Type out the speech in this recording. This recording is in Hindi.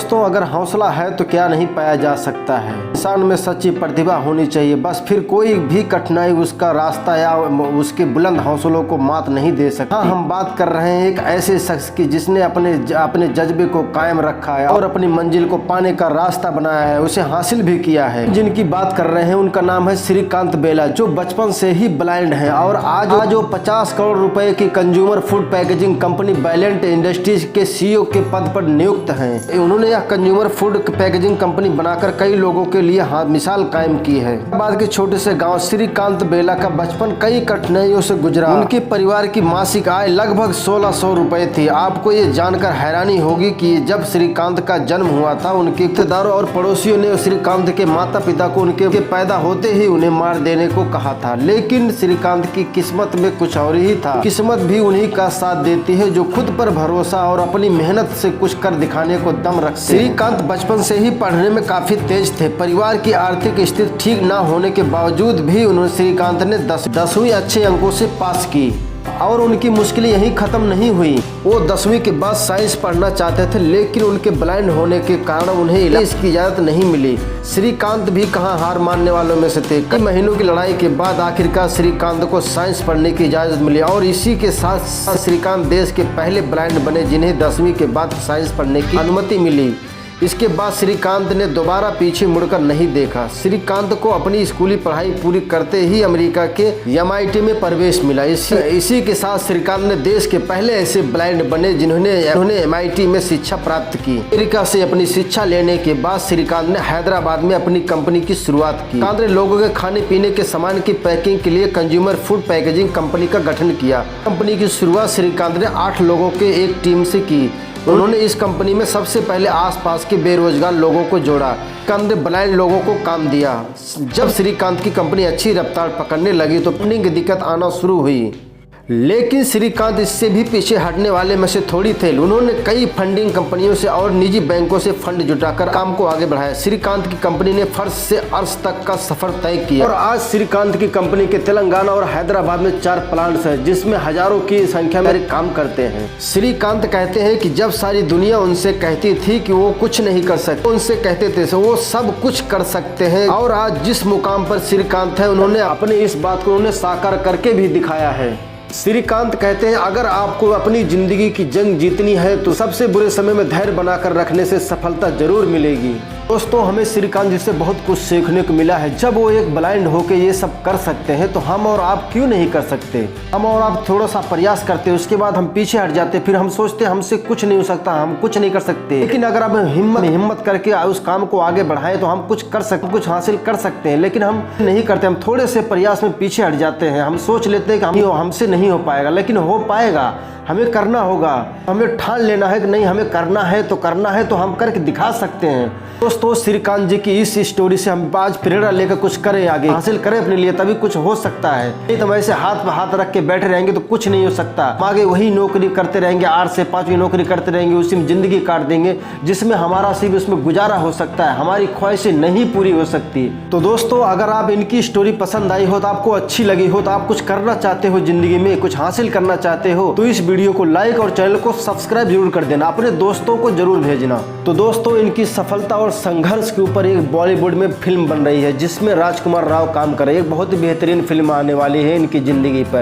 दोस्तों, अगर हौसला है तो क्या नहीं पाया जा सकता है। इंसान में सच्ची प्रतिभा होनी चाहिए, बस फिर कोई भी कठिनाई उसका रास्ता या उसके बुलंद हौसलों को मात नहीं दे सकती। हाँ, हम बात कर रहे हैं एक ऐसे शख्स की जिसने अपने जज्बे को कायम रखा है और अपनी मंजिल को पाने का रास्ता बनाया है, उसे हासिल भी किया है। जिनकी बात कर रहे हैं उनका नाम है श्रीकांत बेला, जो बचपन से ही ब्लाइंड है और आज वो 50 करोड़ रुपए की consumer food packaging company Valent Industries के CEO के पद पर नियुक्त हैं। उन्होंने यह कंज्यूमर फूड पैकेजिंग कंपनी बनाकर कई लोगों के लिए मिसाल कायम की है। बाद के छोटे से गांव श्रीकांत बेला का बचपन कई कठिनाइयों से गुजरा। उनके परिवार की मासिक आय लगभग 1600 रुपए थी। आपको ये जानकर हैरानी होगी कि जब श्रीकांत का जन्म हुआ था, उनके रिश्तेदारों और पड़ोसियों ने श्रीकांत के माता पिता को उनके पैदा होते ही उन्हें मार देने को कहा था, लेकिन श्रीकांत की किस्मत में कुछ और ही था। किस्मत भी उन्हीं का साथ देती है जो खुद पर भरोसा और अपनी मेहनत से कुछ कर दिखाने को दम रखते। श्रीकांत बचपन से ही पढ़ने में काफी तेज थे। परिवार की आर्थिक स्थिति ठीक न होने के बावजूद भी श्रीकांत ने 10वीं अच्छे अंकों से पास की और उनकी मुश्किलें यहीं खत्म नहीं हुई। वो 10वीं के बाद साइंस पढ़ना चाहते थे, लेकिन उनके ब्लाइंड होने के कारण उन्हें इसकी इजाजत नहीं मिली। श्रीकांत भी कहां हार मानने वालों में से थे। कई महीनों की लड़ाई के बाद आखिरकार श्रीकांत को साइंस पढ़ने की इजाजत मिली और इसी के साथ साथ श्रीकांत देश के पहले ब्लाइंड बने जिन्हें 10वीं के बाद साइंस पढ़ने की अनुमति मिली। इसके बाद श्रीकांत ने दोबारा पीछे मुड़कर नहीं देखा। श्रीकांत को अपनी स्कूली पढ़ाई पूरी करते ही अमेरिका के MIT में प्रवेश मिला। इसी के साथ श्रीकांत ने देश के पहले ऐसे ब्लाइंड बने जिन्होंने MIT में शिक्षा प्राप्त की। अमेरिका से अपनी शिक्षा लेने के बाद श्रीकांत ने हैदराबाद में अपनी कंपनी की शुरुआत की। श्रीकांत ने लोगों के खाने पीने के सामान की पैकिंग के लिए कंज्यूमर फूड पैकेजिंग कंपनी का गठन किया। कंपनी की शुरुआत श्रीकांत ने 8 लोगों के एक टीम से की। उन्होंने इस कंपनी में सबसे पहले आसपास के बेरोजगार लोगों को जोड़ा। कंधे ब्लाइंड लोगों को काम दिया। जब श्रीकांत की कंपनी अच्छी रफ्तार पकड़ने लगी तो फंडिंग की दिक्कत आना शुरू हुई, लेकिन श्रीकांत इससे भी पीछे हटने वाले में से थोड़ी थे। उन्होंने कई फंडिंग कंपनियों से और निजी बैंकों से फंड जुटाकर काम को आगे बढ़ाया। श्रीकांत की कंपनी ने फर्श से अर्श तक का सफर तय किया और आज श्रीकांत की कंपनी के तेलंगाना और हैदराबाद में 4 प्लांट्स हैं, जिसमें हजारों की संख्या में काम करते हैं। श्रीकांत कहते हैं कि जब सारी दुनिया उनसे कहती थी कि वो कुछ नहीं कर सकते, उनसे कहते थे वो सब कुछ कर सकते हैं। और आज जिस मुकाम पर श्रीकांत है, उन्होंने अपनी इस बात को साकार करके भी दिखाया है। श्रीकांत कहते हैं, अगर आपको अपनी जिंदगी की जंग जीतनी है तो सबसे बुरे समय में धैर्य बनाकर रखने से सफलता जरूर मिलेगी। दोस्तों, हमें श्रीकांत जी से बहुत कुछ सीखने को मिला है। जब वो एक ब्लाइंड होके ये सब कर सकते हैं तो हम और आप क्यों नहीं कर सकते। हम और आप थोड़ा सा प्रयास करते, उसके बाद हम पीछे हट जाते, फिर हम सोचते हमसे कुछ नहीं हो सकता, हम कुछ नहीं कर सकते। लेकिन अगर हम हिम्मत करके उस काम को आगे बढ़ाएं तो हम कुछ कर सकते, कुछ हासिल कर सकते हैं। लेकिन हम नहीं करते, हम थोड़े से प्रयास में पीछे हट जाते हैं। हम सोच लेते हैं कि हमसे नहीं हो पाएगा, लेकिन हो पाएगा। हमें करना होगा, हमें ठान लेना है कि नहीं, हमें करना है तो हम करके दिखा सकते हैं। दोस्तों, श्रीकांत जी की इस स्टोरी से हम आज प्रेरणा लेकर कुछ करें, आगे हासिल करें अपने लिए, तभी कुछ हो सकता है। नहीं तो हम ऐसे हाथ पे हाथ रख के बैठे रहेंगे तो कुछ नहीं हो सकता। हम आगे वही नौकरी करते रहेंगे, 8 से 5वीं नौकरी करते रहेंगे, उसी में जिंदगी काट देंगे, जिसमें हमारा सिर्फ उसमें गुजारा हो सकता है, हमारी ख्वाहिशें नहीं पूरी हो सकती। तो दोस्तों, अगर आप इनकी स्टोरी पसंद आई हो, तो आपको अच्छी लगी हो, तो आप कुछ करना चाहते हो जिंदगी में, कुछ हासिल करना चाहते हो, तो इस वीडियो को लाइक और चैनल को सब्सक्राइब जरूर कर देना, अपने दोस्तों को जरूर भेजना। तो दोस्तों, इनकी सफलता और संघर्ष के ऊपर एक बॉलीवुड में फिल्म बन रही है जिसमें राजकुमार राव काम कर रहे हैं। एक बहुत ही बेहतरीन फिल्म आने वाली है इनकी जिंदगी पर।